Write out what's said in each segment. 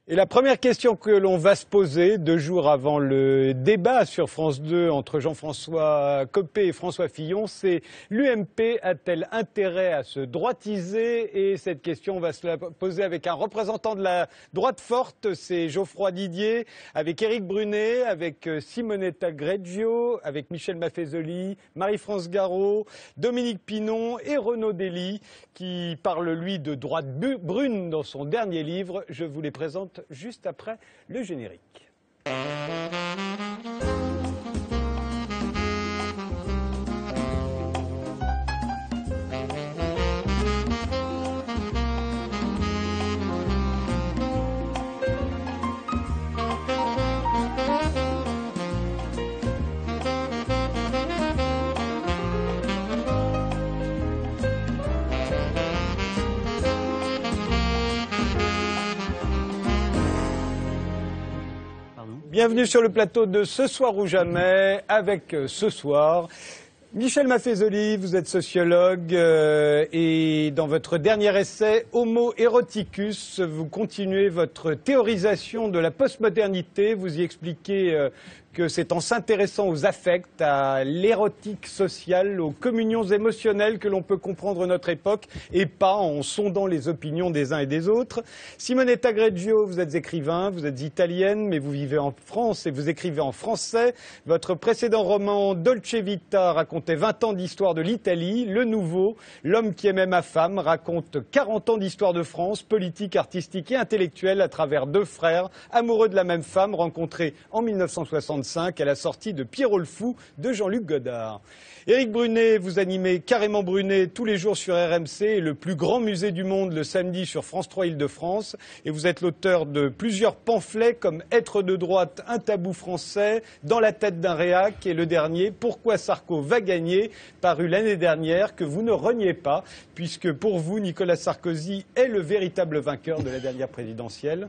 Et la première question que l'on va se poser 2 jours avant le débat sur France 2 entre Jean-François Copé et François Fillon, c'est l'UMP a-t-elle intérêt à se droitiser? Et cette question, on va se la poser avec un représentant de la droite forte, c'est Geoffroy Didier, avec Éric Brunet, avec Simonetta Greggio, avec Michel Maffezoli, Marie-France Garot, Dominique Pinon et Renaud Dely, qui parle lui de droite brune dans son dernier livre. Je vous les présente juste après le générique. Bienvenue sur le plateau de Ce soir ou jamais, avec ce soir Michel Maffezoli, vous êtes sociologue et dans votre dernier essai Homo eroticus, vous continuez votre théorisation de la postmodernité, vous y expliquez que c'est en s'intéressant aux affects, à l'érotique sociale, aux communions émotionnelles que l'on peut comprendre notre époque et pas en sondant les opinions des uns et des autres. Simonetta Greggio, vous êtes écrivain, vous êtes italienne, mais vous vivez en France et vous écrivez en français. Votre précédent roman Dolce Vita racontait 20 ans d'histoire de l'Italie. Le nouveau, L'homme qui aimait ma femme, raconte 40 ans d'histoire de France, politique, artistique et intellectuelle à travers 2 frères, amoureux de la même femme, rencontrés en 1965 à la sortie de Pierrot le Fou de Jean-Luc Godard. Éric Brunet, vous animez Carrément Brunet tous les jours sur RMC et le plus grand musée du monde le samedi sur France 3 Île-de-France. Et vous êtes l'auteur de plusieurs pamphlets comme Être de droite, un tabou français, Dans la tête d'un réac et le dernier, Pourquoi Sarko va gagner, paru l'année dernière, que vous ne reniez pas, puisque pour vous, Nicolas Sarkozy est le véritable vainqueur de la dernière présidentielle.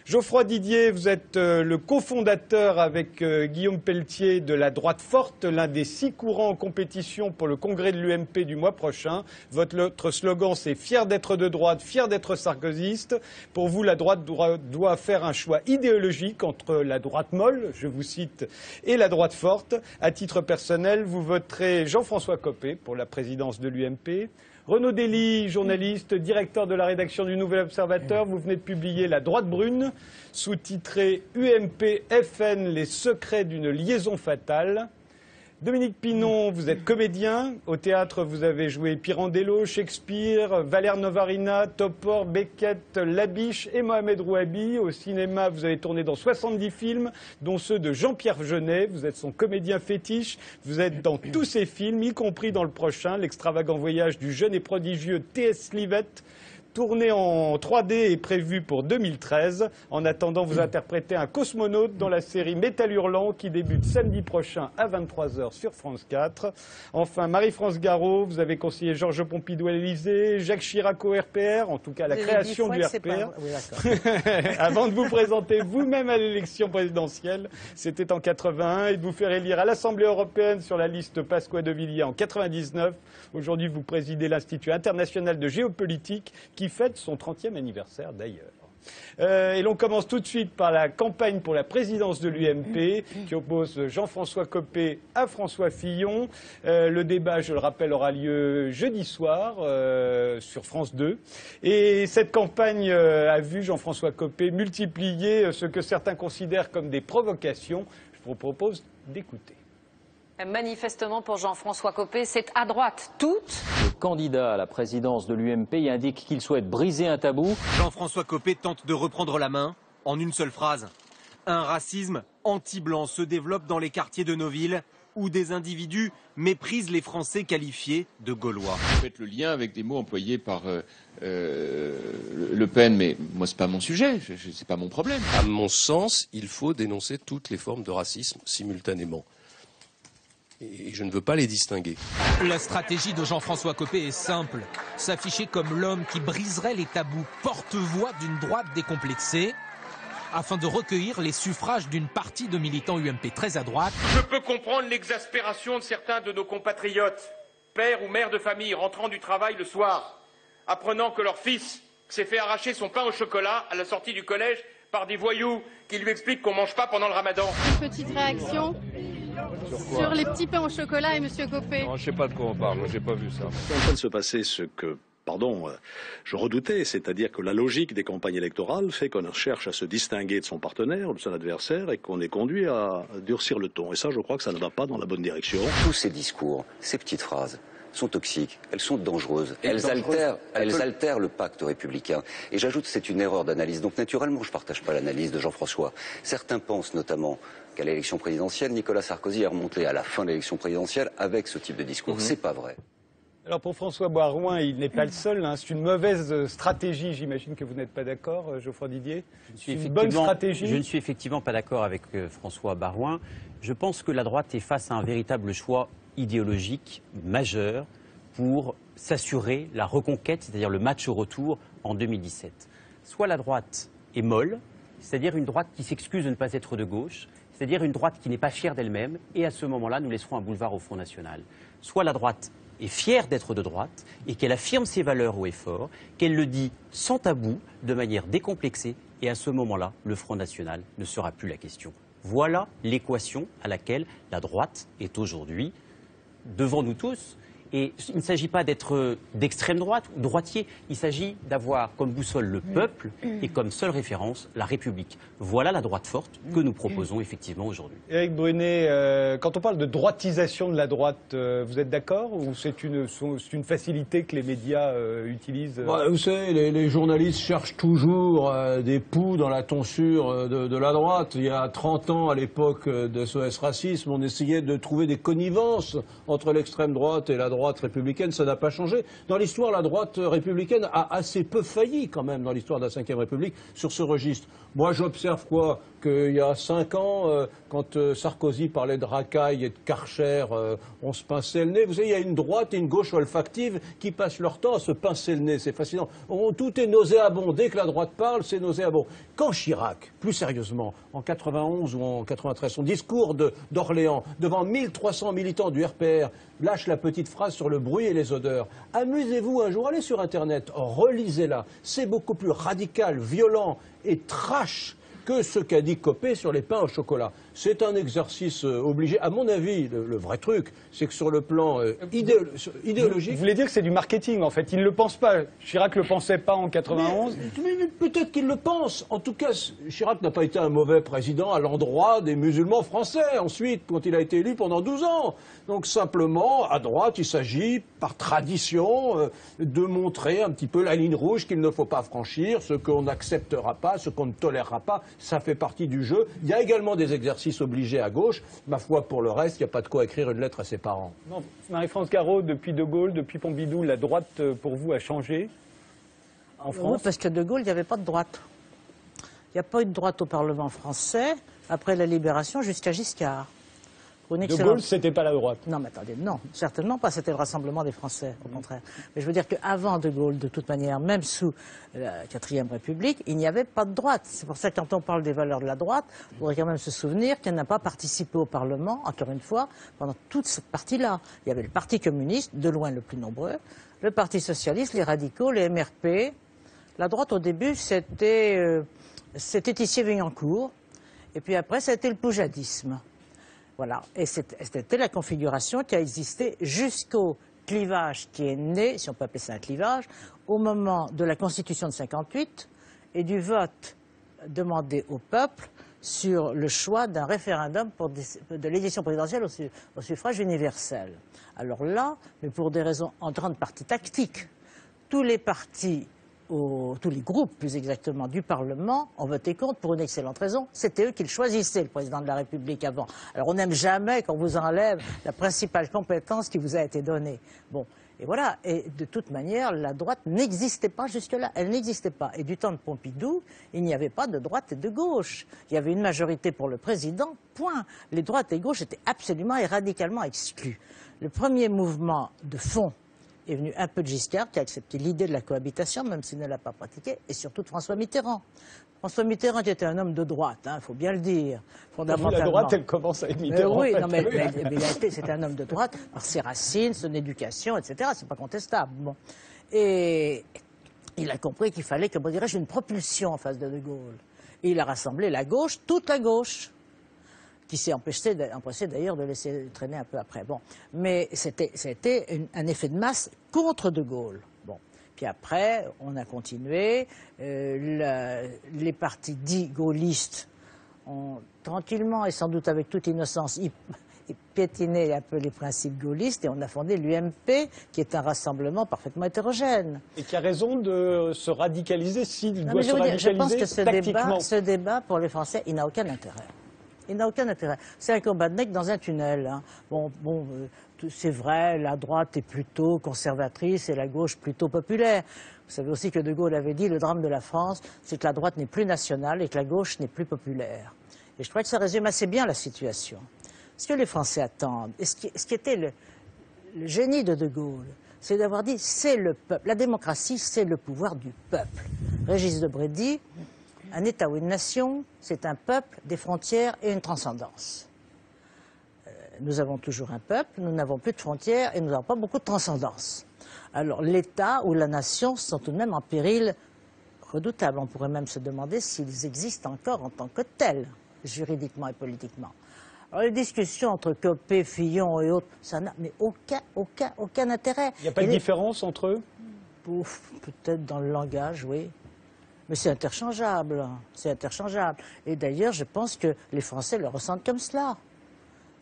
Geoffroy Didier, vous êtes le cofondateur avec Guillaume Pelletier de la droite forte, l'un des 6 courants en compétition pour le congrès de l'UMP du mois prochain. Votre slogan, c'est « Fier d'être de droite, fier d'être sarkozyste ». Pour vous, la droite doit faire un choix idéologique entre la droite molle, je vous cite, et la droite forte. À titre personnel, vous voterez Jean-François Copé pour la présidence de l'UMP. Renaud Dely, journaliste, directeur de la rédaction du Nouvel Observateur, vous venez de publier La droite brune, sous-titré UMP FN, les secrets d'une liaison fatale. Dominique Pinon, vous êtes comédien. Au théâtre, vous avez joué Pirandello, Shakespeare, Valère Novarina, Topor, Beckett, Labiche et Mohamed Rouhabi. Au cinéma, vous avez tourné dans 70 films, dont ceux de Jean-Pierre Jeunet. Vous êtes son comédien fétiche. Vous êtes dans tous ses films, y compris dans le prochain, l'extravagant voyage du jeune et prodigieux T.S. Livet, tourné en 3D et prévu pour 2013. En attendant, vous interprétez un cosmonaute dans la série Métal Hurlant qui débute samedi prochain à 23 h sur France 4. Enfin, Marie-France Garot, vous avez conseillé Georges Pompidou à l'Élysée, Jacques Chirac au RPR, en tout cas la création du RPR. Oui, avant de vous présenter vous-même à l'élection présidentielle, c'était en 81, et de vous faire élire à l'Assemblée européenne sur la liste Pasqua de Villiers en 99. Aujourd'hui, vous présidez l'Institut international de géopolitique qui fête son 30e anniversaire d'ailleurs. Et l'on commence tout de suite par la campagne pour la présidence de l'UMP qui oppose Jean-François Copé à François Fillon. Le débat, je le rappelle, aura lieu jeudi soir sur France 2. Et cette campagne a vu Jean-François Copé multiplier ce que certains considèrent comme des provocations. Je vous propose d'écouter. Manifestement, pour Jean-François Copé, c'est à droite toute. Le candidat à la présidence de l'UMP indique qu'il souhaite briser un tabou. Jean-François Copé tente de reprendre la main en une seule phrase. Un racisme anti-blanc se développe dans les quartiers de nos villes où des individus méprisent les Français qualifiés de Gaulois. Vous faites le lien avec des mots employés par Le Pen, mais moi, c'est pas mon sujet, c'est pas mon problème. À mon sens, il faut dénoncer toutes les formes de racisme simultanément. Et je ne veux pas les distinguer. La stratégie de Jean-François Copé est simple. S'afficher comme l'homme qui briserait les tabous, porte-voix d'une droite décomplexée, afin de recueillir les suffrages d'une partie de militants UMP très à droite. Je peux comprendre l'exaspération de certains de nos compatriotes, pères ou mères de famille rentrant du travail le soir, apprenant que leur fils s'est fait arracher son pain au chocolat à la sortie du collège par des voyous qui lui expliquent qu'on mange pas pendant le ramadan. Une petite réaction sur les petits pains au chocolat et Monsieur Copé. Non, je sais pas de quoi on parle, j'ai pas vu ça. C'est en train de se passer ce que, je redoutais, c'est-à-dire que la logique des campagnes électorales fait qu'on cherche à se distinguer de son partenaire, de son adversaire, et qu'on est conduit à durcir le ton. Et ça, je crois que ça ne va pas dans la bonne direction. Tous ces discours, ces petites phrases, sont toxiques, elles sont dangereuses, elles altèrent le pacte républicain. Et j'ajoute que c'est une erreur d'analyse. Donc naturellement, je ne partage pas l'analyse de Jean-François. Certains pensent notamment qu'à l'élection présidentielle, Nicolas Sarkozy est remonté à la fin de l'élection présidentielle avec ce type de discours. C'est pas vrai. Alors pour François Baroin, il n'est pas le seul. Hein. C'est une mauvaise stratégie. J'imagine que vous n'êtes pas d'accord, Geoffroy Didier. C'est une bonne stratégie. Je ne suis effectivement pas d'accord avec François Baroin. Je pense que la droite est face à un véritable choix idéologique majeur pour s'assurer la reconquête, c'est-à-dire le match au retour en 2017. Soit la droite est molle, c'est-à-dire une droite qui s'excuse de ne pas être de gauche, c'est-à-dire une droite qui n'est pas fière d'elle-même, et à ce moment-là, nous laisserons un boulevard au Front National. Soit la droite est fière d'être de droite et qu'elle affirme ses valeurs haut et fort, qu'elle le dit sans tabou, de manière décomplexée, et à ce moment-là, le Front National ne sera plus la question. Voilà l'équation à laquelle la droite est aujourd'hui devant nous tous. Et il ne s'agit pas d'être d'extrême droite ou droitier, il s'agit d'avoir comme boussole le peuple et comme seule référence la République. Voilà la droite forte que nous proposons effectivement aujourd'hui. Éric Brunet, quand on parle de droitisation de la droite, vous êtes d'accord ou c'est une facilité que les médias utilisent Vous savez, les journalistes cherchent toujours des poux dans la tonsure de la droite. Il y a 30 ans, à l'époque de SOS Racisme, on essayait de trouver des connivences entre l'extrême droite et la droite républicaine, ça n'a pas changé. Dans l'histoire, la droite républicaine a assez peu failli quand même dans l'histoire de la Ve République sur ce registre. Moi, j'observe quoi? Qu'il y a 5 ans, quand Sarkozy parlait de racailles et de Karcher, on se pinçait le nez. Vous savez, il y a une droite et une gauche olfactive qui passent leur temps à se pincer le nez. C'est fascinant. Tout est nauséabond. Dès que la droite parle, c'est nauséabond. Quand Chirac, plus sérieusement, en 91 ou en 93, son discours d'Orléans, devant 1300 militants du RPR, lâche la petite phrase sur le bruit et les odeurs. Amusez-vous un jour, allez sur Internet, relisez-la. C'est beaucoup plus radical, violent et trash que ce qu'a dit Copé sur les pains au chocolat. C'est un exercice obligé. À mon avis, le vrai truc, c'est que sur le plan idéologique... Vous voulez dire que c'est du marketing, en fait. Il ne le pense pas. Chirac ne le pensait pas en 91. Mais peut-être qu'il le pense. En tout cas, Chirac n'a pas été un mauvais président à l'endroit des musulmans français, ensuite, quand il a été élu pendant 12 ans. Donc simplement, à droite, il s'agit, par tradition, de montrer un petit peu la ligne rouge qu'il ne faut pas franchir, ce qu'on n'acceptera pas, ce qu'on ne tolérera pas. Ça fait partie du jeu. Il y a également des exercices obligés à gauche. Ma foi, pour le reste, il n'y a pas de quoi écrire une lettre à ses parents. Non, Marie-France Garot, depuis De Gaulle, depuis Pompidou, la droite, pour vous, a changé en France? Oui, parce que De Gaulle, il n'y avait pas de droite. Il n'y a pas eu de droite au Parlement français après la Libération jusqu'à Giscard. De Gaulle, c'était pas la droite. Non, mais attendez, non, certainement pas. C'était le Rassemblement des Français, au contraire. Mais je veux dire qu'avant De Gaulle, de toute manière, même sous la 4e République, il n'y avait pas de droite. C'est pour ça que quand on parle des valeurs de la droite, il faudrait quand même se souvenir qu'elle n'a pas participé au Parlement, encore une fois, pendant toute cette partie-là. Il y avait le Parti communiste, de loin le plus nombreux, le Parti socialiste, les radicaux, les MRP. La droite, au début, c'était Thiessier-Vaillancourt. Et puis après, c'était le poujadisme. Voilà, et c'était la configuration qui a existé jusqu'au clivage qui est né, si on peut appeler ça un clivage, au moment de la Constitution de 58 et du vote demandé au peuple sur le choix d'un référendum de l'élection présidentielle au suffrage universel. Alors là, mais pour des raisons en grande partie tactiques, tous les partis, tous les groupes, plus exactement, du Parlement ont voté contre pour une excellente raison. C'était eux qui le choisissaient, le président de la République, avant. Alors on n'aime jamais qu'on vous enlève la principale compétence qui vous a été donnée. Bon, et voilà. Et de toute manière, la droite n'existait pas jusque-là. Elle n'existait pas. Et du temps de Pompidou, il n'y avait pas de droite et de gauche. Il y avait une majorité pour le président, point. Les droites et gauches étaient absolument et radicalement exclues. Le premier mouvement de fond est venu un peu de Giscard, qui a accepté l'idée de la cohabitation, même s'il ne l'a pas pratiquée, et surtout de François Mitterrand. François Mitterrand qui était un homme de droite, il faut bien le dire, fondamentalement. La droite, elle commence avec Mitterrand. Oui, non, mais c'était un homme de droite par ses racines, son éducation, etc. C'est pas contestable. Bon. Et il a compris qu'il fallait, comment dirais-je, une propulsion en face de De Gaulle. Et il a rassemblé la gauche, toute la gauche, qui s'est empressé d'ailleurs de laisser traîner un peu après. Bon. Mais c'était un effet de masse contre De Gaulle. Bon. Puis après, on a continué. Les partis dits gaullistes ont tranquillement et sans doute avec toute innocence piétiné un peu les principes gaullistes et on a fondé l'UMP, qui est un rassemblement parfaitement hétérogène. Et qui a raison de se radicaliser s'il doit se radicaliser je pense que tactiquement. ce débat, pour les Français, il n'a aucun intérêt. Il n'a aucun intérêt. C'est un combat de mecs dans un tunnel. Hein. C'est vrai, la droite est plutôt conservatrice et la gauche plutôt populaire. Vous savez aussi que De Gaulle avait dit le drame de la France, c'est que la droite n'est plus nationale et que la gauche n'est plus populaire. Et je crois que ça résume assez bien la situation. Ce que les Français attendent, et ce qui était le génie de Gaulle, c'est d'avoir dit c'est le peuple. La démocratie, c'est le pouvoir du peuple. Régis Debray dit un État ou une nation, c'est un peuple, des frontières et une transcendance. Nous avons toujours un peuple, nous n'avons plus de frontières et nous n'avons pas beaucoup de transcendance. Alors l'État ou la nation sont tout de même en péril redoutable. On pourrait même se demander s'ils existent encore en tant que tels, juridiquement et politiquement. Alors les discussions entre Copé, Fillon et autres, ça n'a mais aucun intérêt. Il n'y a pas de différence entre eux? Peut-être dans le langage, oui. Mais c'est interchangeable, c'est interchangeable. Et d'ailleurs, je pense que les Français le ressentent comme cela.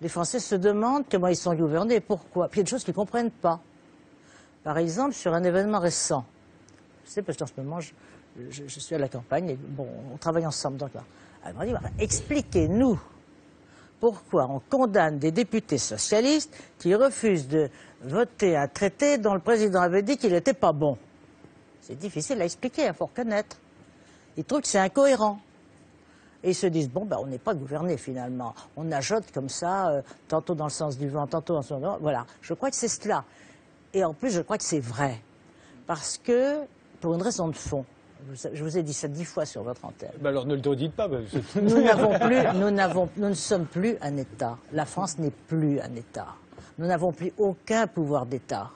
Les Français se demandent comment ils sont gouvernés, pourquoi. Puis il y a des choses qu'ils ne comprennent pas. Par exemple, sur un événement récent. Je sais, parce qu'en ce moment, je suis à la campagne, et bon, on travaille ensemble. Donc là, elle m'a dit, expliquez-nous pourquoi on condamne des députés socialistes qui refusent de voter un traité dont le président avait dit qu'il n'était pas bon. C'est difficile à expliquer, il faut reconnaître. Ils trouvent que c'est incohérent. Et ils se disent, bon, on n'est pas gouverné finalement. On nageote comme ça, tantôt dans le sens du vent, tantôt dans le sens du vent. Voilà, je crois que c'est cela. Et en plus, je crois que c'est vrai. Parce que, pour une raison de fond, je vous ai dit ça 10 fois sur votre antenne. Alors ne le redites pas. Nous ne sommes plus un État. La France n'est plus un État. Nous n'avons plus aucun pouvoir d'État.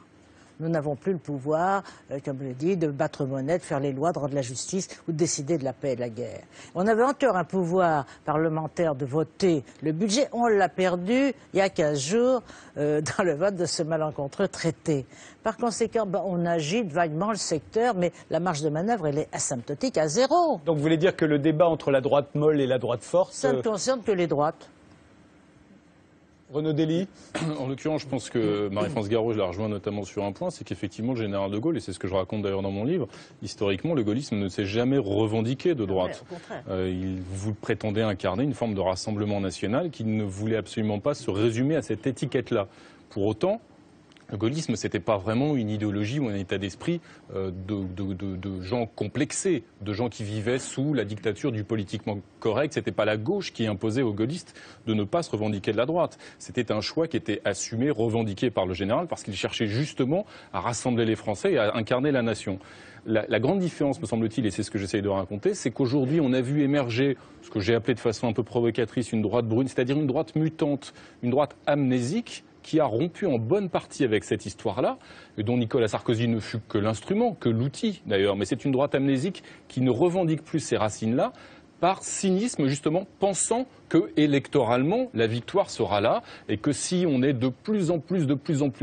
Nous n'avons plus le pouvoir, comme je l'ai dit, de battre monnaie, de faire les lois, de rendre la justice ou de décider de la paix et de la guerre. On avait encore un pouvoir parlementaire de voter le budget. On l'a perdu il y a 15 jours dans le vote de ce malencontreux traité. Par conséquent, on agite vaguement le secteur, mais la marge de manœuvre, elle est asymptotique à zéro. Donc vous voulez dire que le débat entre la droite molle et la droite forte... Ça ne concerne que les droites. Renaud Dely. En l'occurrence, je pense que Marie-France Garot, je la rejoins notamment sur un point, c'est qu'effectivement, le général de Gaulle, et c'est ce que je raconte d'ailleurs dans mon livre, historiquement, le gaullisme ne s'est jamais revendiqué de droite. Vous prétendez incarner une forme de rassemblement national qui ne voulait absolument pas se résumer à cette étiquette-là. Pour autant, le gaullisme, c'était pas vraiment une idéologie ou un état d'esprit de gens complexés, de gens qui vivaient sous la dictature du politiquement correct. C'était pas la gauche qui imposait aux gaullistes de ne pas se revendiquer de la droite. C'était un choix qui était assumé, revendiqué par le général, parce qu'il cherchait justement à rassembler les Français et à incarner la nation. La grande différence, me semble-t-il, et c'est ce que j'essaye de raconter, c'est qu'aujourd'hui, on a vu émerger ce que j'ai appelé de façon un peu provocatrice une droite brune, c'est-à-dire une droite mutante, une droite amnésique, qui a rompu en bonne partie avec cette histoire-là, et dont Nicolas Sarkozy ne fut que l'instrument, que l'outil d'ailleurs. Mais c'est une droite amnésique qui ne revendique plus ces racines-là, par cynisme justement, pensant que électoralement la victoire sera là et que si on est de plus en plus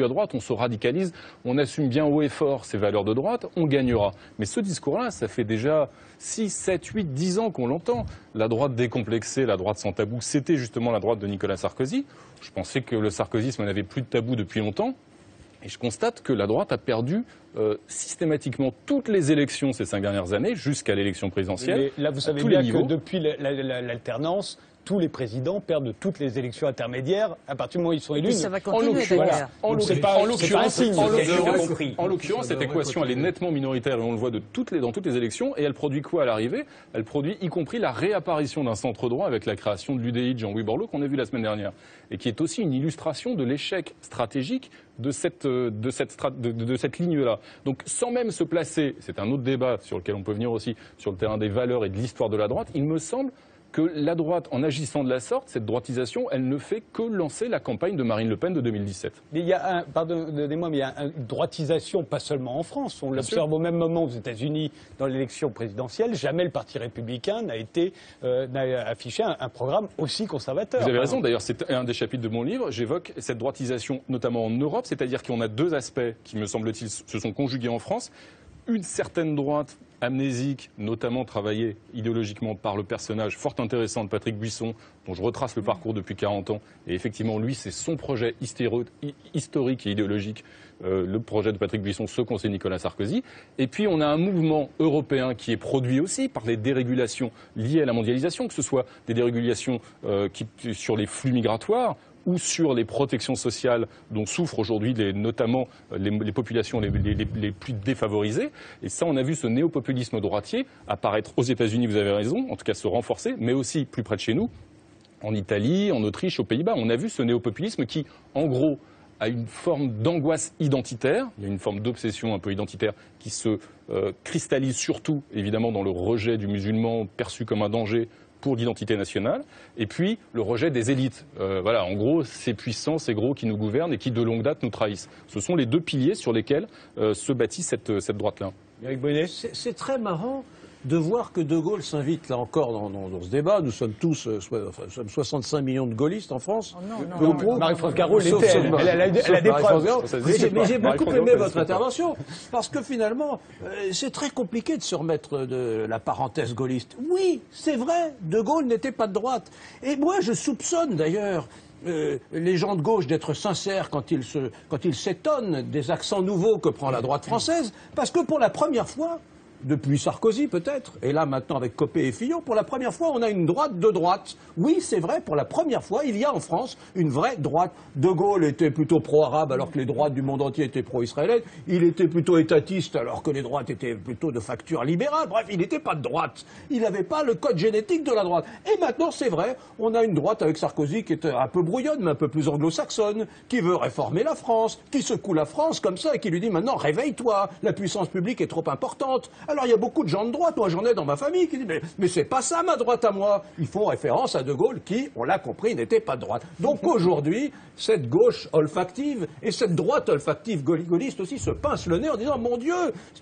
à droite, on se radicalise, on assume bien haut et fort ces valeurs de droite, on gagnera. Mais ce discours-là, ça fait déjà 6, 7, 8, 10 ans qu'on l'entend. La droite décomplexée, la droite sans tabou, c'était justement la droite de Nicolas Sarkozy. Je pensais que le sarkozysme n'avait plus de tabou depuis longtemps. Et je constate que la droite a perdu systématiquement toutes les élections ces 5 dernières années, jusqu'à l'élection présidentielle. Mais là, vous savez bien que depuis l'alternance, tous les présidents perdent toutes les élections intermédiaires à partir du moment où ils sont élus. Ça va continuer d'ailleurs. En l'occurrence, cette équation, elle est nettement minoritaire et on le voit dans toutes les élections. Et elle produit quoi à l'arrivée? Elle produit y compris la réapparition d'un centre droit avec la création de l'UDI de Jean-Louis Borloo qu'on a vu la semaine dernière. Et qui est aussi une illustration de l'échec stratégique de cette ligne-là. Donc sans même se placer, c'est un autre débat sur lequel on peut venir aussi, sur le terrain des valeurs et de l'histoire de la droite, il me semble que la droite, en agissant de la sorte, cette droitisation, elle ne fait que lancer la campagne de Marine Le Pen de 2017. Mais il y a pardonnez-moi, mais il y a une droitisation, pas seulement en France. On l'observe au même moment aux États-Unis dans l'élection présidentielle. Jamais le Parti républicain n'a affiché un programme aussi conservateur. Vous avez raison. D'ailleurs, c'est un des chapitres de mon livre. J'évoque cette droitisation, notamment en Europe, c'est-à-dire qu'on a deux aspects qui, me semble-t-il, se sont conjugués en France. Une certaine droite amnésique, notamment travaillée idéologiquement par le personnage fort intéressant de Patrick Buisson, dont je retrace le parcours depuis 40 ans. Et effectivement, lui, c'est son projet historique et idéologique, le projet de Patrick Buisson, ce Conseil Nicolas Sarkozy. Et puis, on a un mouvement européen qui est produit aussi par les dérégulations liées à la mondialisation, que ce soit des dérégulations sur les flux migratoires, ou sur les protections sociales dont souffrent aujourd'hui notamment les populations les plus défavorisées. Et ça, on a vu ce néopopulisme droitier apparaître aux États-Unis, vous avez raison, en tout cas se renforcer, mais aussi plus près de chez nous, en Italie, en Autriche, aux Pays-Bas. On a vu ce néopopulisme qui, en gros, a une forme d'angoisse identitaire, il y a une forme d'obsession un peu identitaire qui se cristallise surtout, évidemment, dans le rejet du musulman perçu comme un danger pour l'identité nationale, et puis le rejet des élites. Voilà, en gros, ces puissants, ces gros qui nous gouvernent et qui de longue date nous trahissent. Ce sont les deux piliers sur lesquels se bâtit cette droite-là. Éric Bonnet. C'est très marrant de voir que De Gaulle s'invite là encore dans ce débat. Nous sommes tous, nous sommes 65 millions de gaullistes en France. Marie-France Garot l'était, elle a des preuves. Mais j'ai beaucoup aimé votre intervention, parce que finalement, c'est très compliqué de se remettre de la parenthèse gaulliste. Oui, c'est vrai, De Gaulle n'était pas de droite. Et moi, je soupçonne d'ailleurs les gens de gauche d'être sincères quand ils s'étonnent des accents nouveaux que prend la droite française, parce que pour la première fois, depuis Sarkozy peut-être, et là maintenant avec Copé et Fillon, pour la première fois on a une droite de droite. Oui, c'est vrai, pour la première fois, il y a en France une vraie droite. De Gaulle était plutôt pro-arabe alors que les droites du monde entier étaient pro-israéliennes. Il était plutôt étatiste alors que les droites étaient plutôt de facture libérale. Bref, il n'était pas de droite. Il n'avait pas le code génétique de la droite. Et maintenant, c'est vrai, on a une droite avec Sarkozy qui est un peu brouillonne, mais un peu plus anglo-saxonne, qui veut réformer la France, qui secoue la France comme ça et qui lui dit maintenant réveille-toi, la puissance publique est trop importante. Alors il y a beaucoup de gens de droite, moi j'en ai dans ma famille, qui disent mais c'est pas ça ma droite à moi. Ils font référence à De Gaulle qui, on l'a compris, n'était pas de droite. Donc aujourd'hui, cette gauche olfactive et cette droite olfactive gaulliste aussi se pince le nez en disant mon Dieu,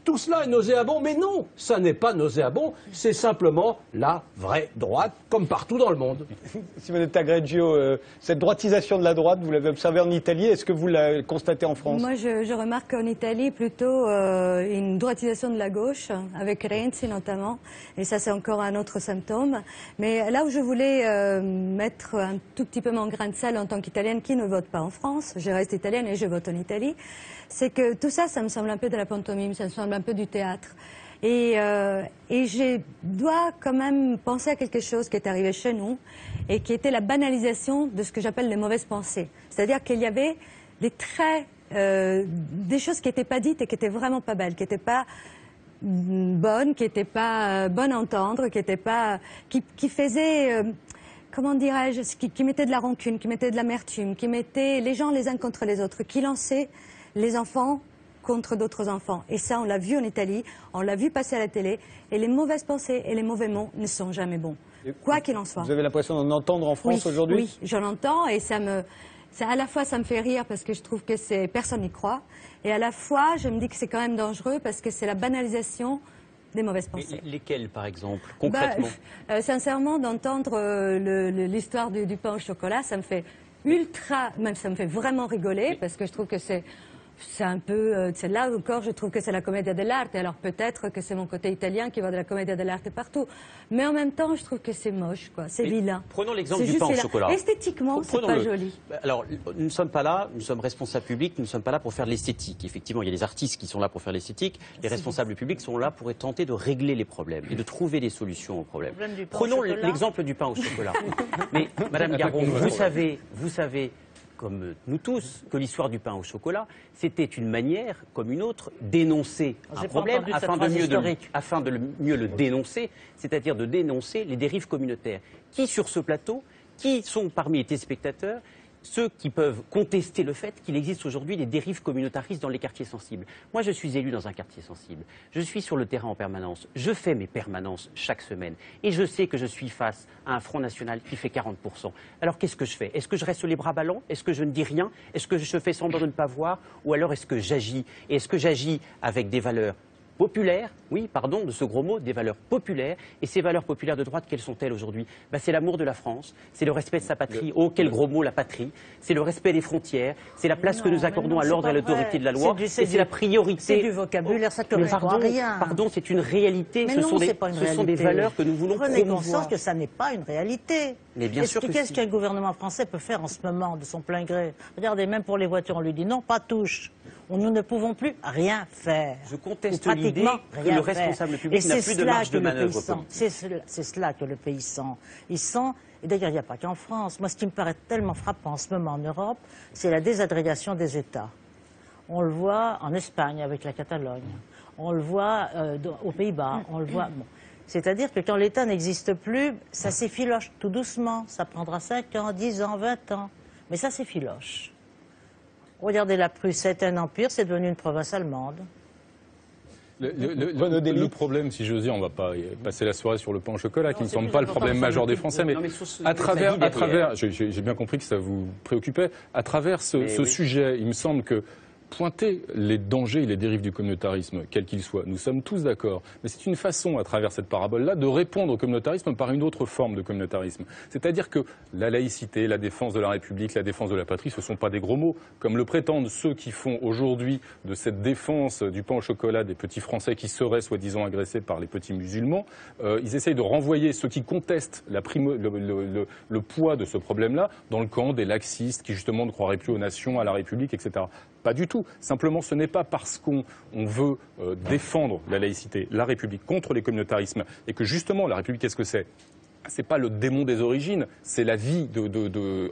tout cela est nauséabond. Mais non, ça n'est pas nauséabond, c'est simplement la vraie droite, comme partout dans le monde. Simonetta Greggio, cette droitisation de la droite, vous l'avez observée en Italie, est-ce que vous la constatez en France? Moi, je remarque en Italie plutôt une droitisation de la gauche, avec Renzi notamment, et ça c'est encore un autre symptôme. Mais là où je voulais mettre un tout petit peu mon grain de sel en tant qu'Italienne qui ne vote pas en France, je reste italienne et je vote en Italie, c'est que tout ça, ça me semble un peu de la pantomime, ça me semble un peu du théâtre. Et je dois quand même penser à quelque chose qui est arrivé chez nous et qui était la banalisation de ce que j'appelle les mauvaises pensées. C'est-à-dire qu'il y avait des traits, des choses qui n'étaient pas dites et qui n'étaient vraiment pas belles, qui n'étaient pas bonnes, qui n'étaient pas bonnes à entendre, qui n'étaient pas, qui faisaient, comment dirais-je, qui mettaient de la rancune, qui mettaient de l'amertume, qui mettaient les gens les uns contre les autres, qui lançaient les enfants contre d'autres enfants. Et ça, on l'a vu en Italie, on l'a vu passer à la télé, et les mauvaises pensées et les mauvais mots ne sont jamais bons, quoi qu'il en soit. Vous avez l'impression d'en entendre en France aujourd'hui? Oui, j'en entends, et à la fois ça me fait rire parce que je trouve que personne n'y croit, et à la fois je me dis que c'est quand même dangereux parce que c'est la banalisation des mauvaises pensées. Mais lesquelles, par exemple, concrètement? Sincèrement, d'entendre l'histoire du pain au chocolat, ça me fait même ça me fait vraiment rigoler, parce que je trouve que c'est un peu, c'est là encore, je trouve que c'est la commedia dell'arte. Alors peut-être que c'est mon côté italien qui voit de la commedia dell'arte partout. Mais en même temps, je trouve que c'est moche, quoi. C'est vilain. Prenons l'exemple du pain au chocolat. Esthétiquement, c'est pas joli. Alors, nous ne sommes pas là, nous sommes responsables publics, nous ne sommes pas là pour faire de l'esthétique. Effectivement, il y a des artistes qui sont là pour faire l'esthétique. Les responsables publics sont là pour tenter de régler les problèmes et de trouver des solutions aux problèmes. Prenons l'exemple du pain au chocolat. Mais, Madame Garot, vous savez, comme nous tous, que l'histoire du pain au chocolat, c'était une manière, comme une autre, d'énoncer un problème afin de mieux le dénoncer, c'est-à-dire de dénoncer les dérives communautaires. Qui, sur ce plateau, qui sont parmi les téléspectateurs, ceux qui peuvent contester le fait qu'il existe aujourd'hui des dérives communautaristes dans les quartiers sensibles. Moi, je suis élu dans un quartier sensible. Je suis sur le terrain en permanence. Je fais mes permanences chaque semaine. Et je sais que je suis face à un Front National qui fait 40%. Alors, qu'est-ce que je fais? Est-ce que je reste les bras ballants? Est-ce que je ne dis rien? Est-ce que je fais semblant de ne pas voir? Ou alors, est-ce que j'agis? Et est-ce que j'agis avec des valeurs populaires, oui, pardon de ce gros mot, des valeurs populaires. Et ces valeurs populaires de droite, quelles sont-elles aujourd'hui? C'est l'amour de la France, c'est le respect de sa patrie. Oh, quel gros mot, la patrie. C'est le respect des frontières, c'est la place que nous accordons à l'ordre et à l'autorité de la loi. Et c'est la priorité. C'est du vocabulaire, ça ne correspond à rien. Pardon, c'est une réalité. Mais ce sont des valeurs que nous voulons promouvoir. Prenez conscience que ça n'est pas une réalité. Mais bien sûr que qu'est-ce qu'un gouvernement français peut faire en ce moment de son plein gré? Regardez, même pour les voitures, on lui dit non, pas touche. Nous ne pouvons plus rien faire. Je conteste l'idée que le responsable public n'a plus de marge de manœuvre politique. C'est cela que le pays sent. Ils sentent, et d'ailleurs il n'y a pas qu'en France. Moi, ce qui me paraît tellement frappant en ce moment en Europe, c'est la désagrégation des États. On le voit en Espagne avec la Catalogne. On le voit aux Pays-Bas. On le voit. Bon. C'est-à-dire que quand l'État n'existe plus, ça s'effiloche tout doucement. Ça prendra 5 ans, 10 ans, 20 ans. Mais ça s'effiloche. Regardez la Prusse, c'était un empire, c'est devenu une province allemande. Le problème, si j'ose dire, on ne va pas passer la soirée sur le pain au chocolat, qui ne semble pas le problème majeur des Français, mais à travers, j'ai bien compris que ça vous préoccupait, à travers ce sujet, il me semble que pointer les dangers et les dérives du communautarisme, quels qu'ils soient. Nous sommes tous d'accord. Mais c'est une façon, à travers cette parabole-là, de répondre au communautarisme par une autre forme de communautarisme. C'est-à-dire que la laïcité, la défense de la République, la défense de la patrie, ce ne sont pas des gros mots. Comme le prétendent ceux qui font aujourd'hui de cette défense du pain au chocolat des petits Français qui seraient soi-disant agressés par les petits musulmans, ils essayent de renvoyer ceux qui contestent le poids de ce problème-là dans le camp des laxistes qui justement ne croiraient plus aux nations, à la République, etc. Pas du tout. Simplement, ce n'est pas parce qu'on veut défendre la laïcité, la République contre les communautarismes, et que justement, la République, qu'est-ce que c'est? C'est pas le démon des origines, c'est la vie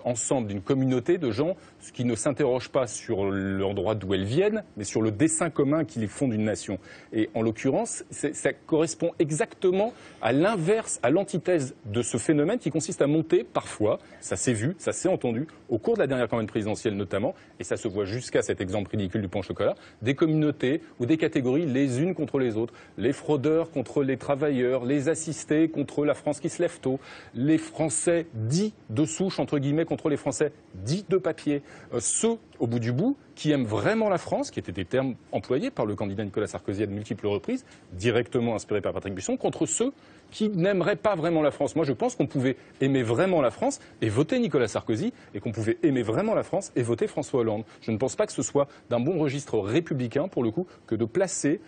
ensemble d'une communauté de gens qui ne s'interrogent pas sur l'endroit d'où elles viennent, mais sur le dessein commun qui les fonde une nation. Et en l'occurrence, ça correspond exactement à l'inverse, à l'antithèse de ce phénomène qui consiste à monter parfois, ça s'est vu, ça s'est entendu, au cours de la dernière campagne présidentielle notamment, et ça se voit jusqu'à cet exemple ridicule du pain au chocolat, des communautés ou des catégories les unes contre les autres. Les fraudeurs contre les travailleurs, les assistés contre la France qui se lève tôt, les Français dits de souche, entre guillemets, contre les Français dits de papier. Ceux, au bout du bout, qui aiment vraiment la France, qui étaient des termes employés par le candidat Nicolas Sarkozy à de multiples reprises, directement inspirés par Patrick Buisson, contre ceux qui n'aimeraient pas vraiment la France. Moi, je pense qu'on pouvait aimer vraiment la France et voter Nicolas Sarkozy, et qu'on pouvait aimer vraiment la France et voter François Hollande. Je ne pense pas que ce soit d'un bon registre républicain, pour le coup, que de placer,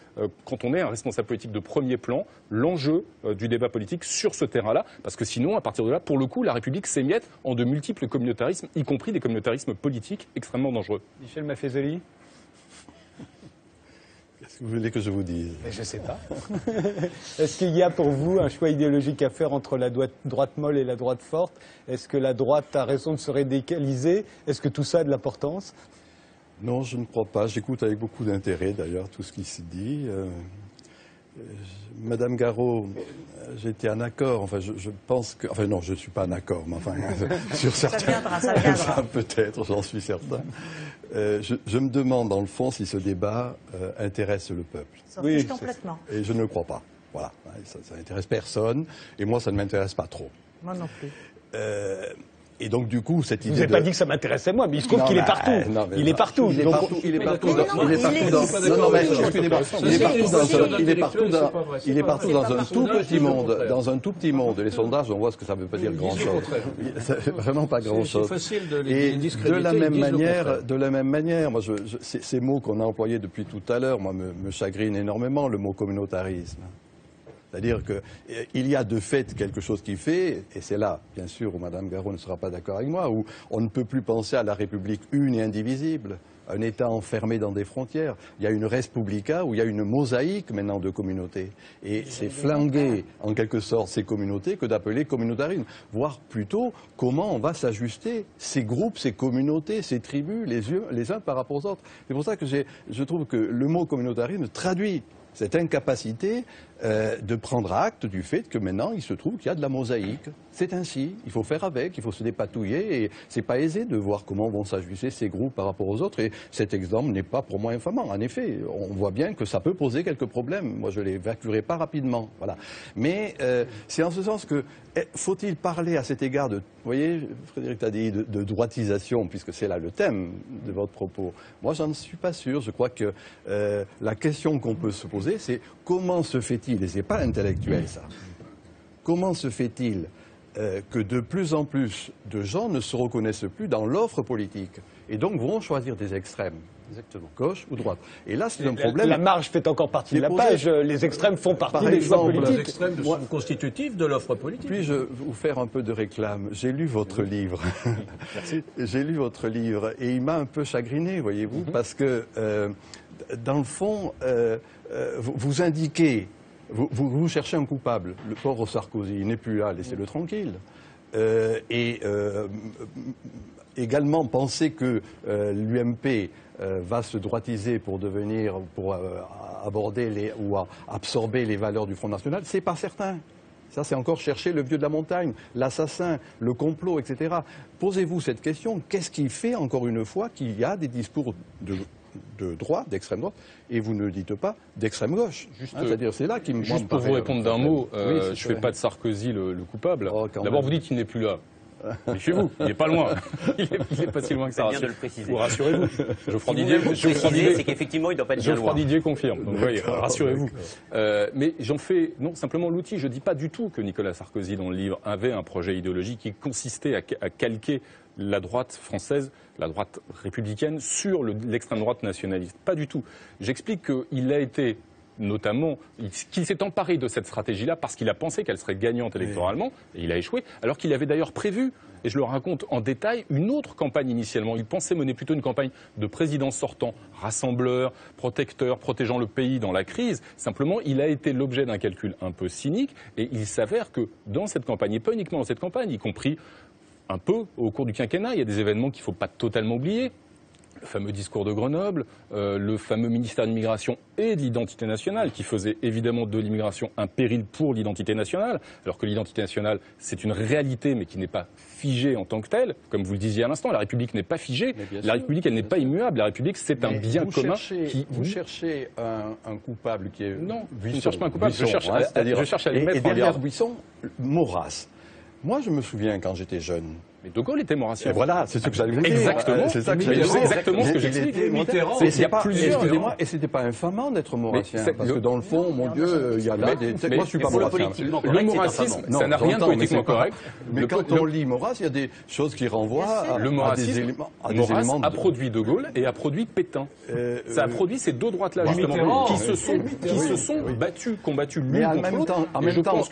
quand on est un responsable politique de premier plan, l'enjeu du débat politique sur ce terrain-là, parce que sinon, à partir de là, pour le coup, la République s'émiette en de multiples communautarismes, y compris des communautarismes politiques extrêmement dangereux. Michel Maffezoli. Qu'est-ce que vous voulez que je vous dise? Je ne sais pas. Est-ce qu'il y a pour vous un choix idéologique à faire entre la droite molle et la droite forte? Est-ce que la droite a raison de se radicaliser? Est-ce que tout ça a de l'importance? Non, je ne crois pas. J'écoute avec beaucoup d'intérêt, d'ailleurs, tout ce qui se dit. Madame Garot, j'étais en accord, enfin je pense que... Enfin non, je ne suis pas en accord, mais enfin, sur certains... Ça viendra. Peut-être, j'en suis certain. Je me demande, dans le fond, si ce débat intéresse le peuple. Oui, complètement. Et je ne le crois pas. Voilà, ça n'intéresse personne, et moi, ça ne m'intéresse pas trop. Moi non plus. Et donc, du coup, cette idée. Vous n'avez pas dit que ça m'intéressait moi, mais il se trouve qu'il est partout. Il est partout. Il est partout. Il est partout. Il est partout dans un tout petit monde. Dans un tout petit monde. Les sondages, on voit ce que ça ne veut pas dire grand-chose. Vraiment pas grand-chose. Et de la même manière, moi, ces mots qu'on a employés depuis tout à l'heure, moi, me chagrinent énormément, le mot communautarisme. C'est-à-dire qu'il y a de fait quelque chose qui fait, et c'est là, bien sûr, où Mme Garot ne sera pas d'accord avec moi, où on ne peut plus penser à la République une et indivisible, un État enfermé dans des frontières. Il y a une Respublica où il y a une mosaïque maintenant de communautés. Et c'est flanguer, en quelque sorte, ces communautés que d'appeler communautarisme. Voir plutôt comment on va s'ajuster, ces groupes, ces communautés, ces tribus, les uns par rapport aux autres. C'est pour ça que je trouve que le mot communautarisme traduit cette incapacité de prendre acte du fait que maintenant il se trouve qu'il y a de la mosaïque. C'est ainsi, il faut faire avec, il faut se dépatouiller et c'est pas aisé de voir comment vont s'ajuster ces groupes par rapport aux autres et cet exemple n'est pas pour moi infamant. En effet, on voit bien que ça peut poser quelques problèmes. Moi je l'évacuerai pas rapidement, voilà. Mais c'est en ce sens que faut-il parler à cet égard de, vous voyez, Frédéric a dit de droitisation puisque c'est là le thème de votre propos. Moi j'en suis pas sûr. Je crois que la question qu'on peut se poser c'est comment se fait-il, et c'est pas intellectuel ça, comment se fait-il que de plus en plus de gens ne se reconnaissent plus dans l'offre politique et donc vont choisir des extrêmes. Exactement. Gauche ou droite. Et là, c'est un problème. La marge fait encore partie de la page. Les extrêmes font partie des choix politiques. Les extrêmes sont constitutifs de l'offre politique. Puis-je vous faire un peu de réclame? J'ai lu votre livre. Merci. J'ai lu votre livre et il m'a un peu chagriné, voyez-vous, parce que dans le fond, vous indiquez. Vous cherchez un coupable. Le pauvre Sarkozy, il n'est plus là, laissez-le tranquille. Également, penser que l'UMP va se droitiser pour aborder ou absorber les valeurs du Front National, c'est pas certain. Ça, c'est encore chercher le vieux de la montagne, l'assassin, le complot, etc. Posez-vous cette question, qu'est-ce qui fait, encore une fois, qu'il y a des discours de droite, d'extrême droite, et vous ne dites pas d'extrême gauche. C'est-à-dire, c'est là qui me Juste pour vous répondre d'un mot, je ne fais pas de Sarkozy le coupable. D'abord, vous dites qu'il n'est plus là. Mais chez vous, il n'est pas loin. Il n'est pas si loin que ça. C'est bien de le préciser. Rassurez-vous. Geoffroy Didier, c'est qu'effectivement, il ne doit pas être bien loin. Geoffroy Didier confirme. Donc, voyez, rassurez-vous. Mais j'en fais, non, simplement l'outil. Je ne dis pas du tout que Nicolas Sarkozy, dans le livre, avait un projet idéologique qui consistait à calquer la droite française, la droite républicaine, sur l'extrême droite nationaliste. Pas du tout. J'explique qu'il a été notamment, qu'il s'est emparé de cette stratégie-là parce qu'il a pensé qu'elle serait gagnante électoralement, et il a échoué, alors qu'il avait d'ailleurs prévu, et je le raconte en détail, une autre campagne initialement. Il pensait mener plutôt une campagne de président sortant, rassembleur, protecteur, protégeant le pays dans la crise. Simplement, il a été l'objet d'un calcul un peu cynique, et il s'avère que dans cette campagne, et pas uniquement dans cette campagne, y compris un peu au cours du quinquennat, il y a des événements qu'il ne faut pas totalement oublier. Le fameux discours de Grenoble, le fameux ministère de l'immigration et de l'identité nationale, qui faisait évidemment de l'immigration un péril pour l'identité nationale, alors que l'identité nationale, c'est une réalité, mais qui n'est pas figée en tant que telle. Comme vous le disiez à l'instant, la République n'est pas figée, la République, elle n'est pas immuable, la République, c'est un bien commun. Vous cherchez un coupable qui est... Non, je ne cherche pas un coupable, Buisson, je cherche à le mettre en derrière garde. Buisson, Maurras. Moi, je me souviens quand j'étais jeune. Mais De Gaulle était maurassien. Voilà, c'est ce que j'allais vous dire. Exactement. C'est ça que c'est exactement ce que j'explique. Mitterrand. Excusez-moi, et c'était pas infamant d'être maurassien, parce que dans le fond, mon Dieu, il y a là des. Moi, je suis pas maurassien. Le maurassisme, ça n'a rien de politiquement correct. Mais quand on lit Maurras, il y a des choses qui renvoient à des éléments. Maurras a produit De Gaulle et a produit Pétain. Ça a produit ces deux droites-là, justement, qui se sont combattus l'une contre l'autre. En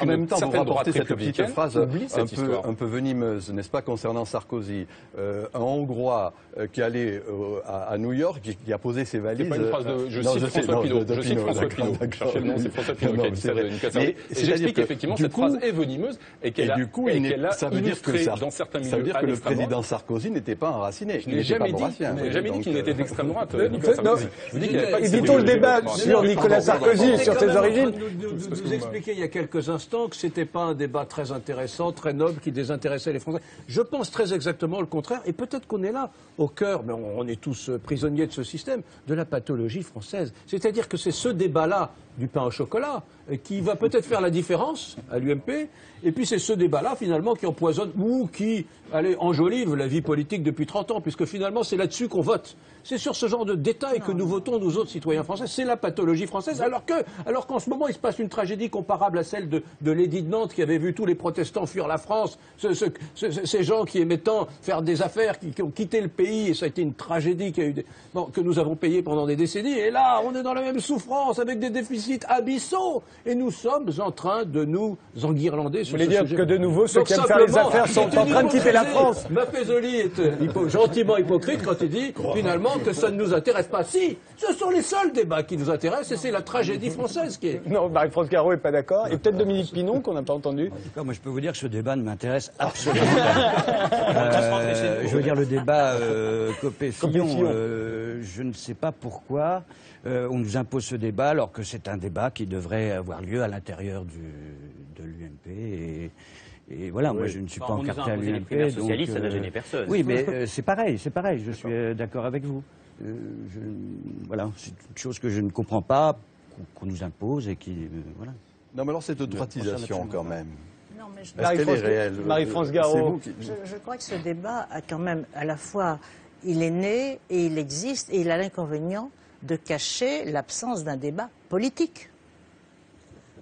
même temps, vous rapportez cette petite phrase un peu venimeuse, n'est-ce pas, concernant Sarkozy, un Hongrois qui allait à New York, qui a posé ses valises. C'est pas une phrase de. Je cite François Pinault. Je cite François Pinault. Cherchez le nom, c'est François Pinault qui a dit ça d'une casserole. Et j'explique qu'effectivement cette phrase est venimeuse et qu'elle a illustré dans certains milieux. Ça veut dire que le président Sarkozy n'était pas enraciné. Je n'ai jamais dit qu'il était d'extrême droite, Nicolas Sarkozy. Je vous dis qu'il n'avait pas de. Évitons le débat sur Nicolas Sarkozy et sur ses origines. Vous expliquez il y a quelques instants que c'était pas un débat très intéressant, très noble, qui désintéressait les Français. Je pense très exactement le contraire, et peut-être qu'on est là, au cœur, mais on est tous prisonniers de ce système, de la pathologie française. C'est-à-dire que c'est ce débat-là du pain au chocolat qui va peut-être faire la différence à l'UMP, et puis c'est ce débat-là, finalement, qui empoisonne ou qui, enjolive la vie politique depuis 30 ans, puisque finalement, c'est là-dessus qu'on vote. C'est sur ce genre de détails que nous votons, nous autres citoyens français. C'est la pathologie française, alors qu'en ce moment, il se passe une tragédie comparable à celle de l'édit de Nantes, qui avait vu tous les protestants fuir la France, ces gens qui aimaient tant faire des affaires, qui ont quitté le pays, et ça a été une tragédie que nous avons payée pendant des décennies. Et là, on est dans la même souffrance, avec des déficits abyssaux, et nous sommes en train de nous enguirlander. Vous voulez dire que de nouveau, ceux qui aiment faire les affaires sont en train de quitter la France. Maffezoli est gentiment hypocrite quand il dit, finalement, que ça ne nous intéresse pas. Si, ce sont les seuls débats qui nous intéressent, et c'est la tragédie française qui est... Non, Marie-France Garot n'est pas d'accord, et peut-être Dominique Pinon, qu'on n'a pas entendu. En tout cas, moi, je peux vous dire que ce débat ne m'intéresse absolument pas. Je veux dire, le débat Copé-Fillon, je ne sais pas pourquoi on nous impose ce débat alors que c'est un débat qui devrait avoir lieu à l'intérieur de l'UMP. Et voilà, moi je ne suis pas encarté à l'UMP. Socialiste, ça n'a gêné personne. Oui, mais c'est pareil, je suis d'accord avec vous. Voilà, c'est une chose que je ne comprends pas, qu'on nous impose et qui... voilà. Non, mais alors cette droitisation quand même. Non, mais est-ce qu'elle est réelle? Marie-France Garot. Je crois que ce débat a quand même, à la fois, il est né et il existe, et il a l'inconvénient de cacher l'absence d'un débat politique.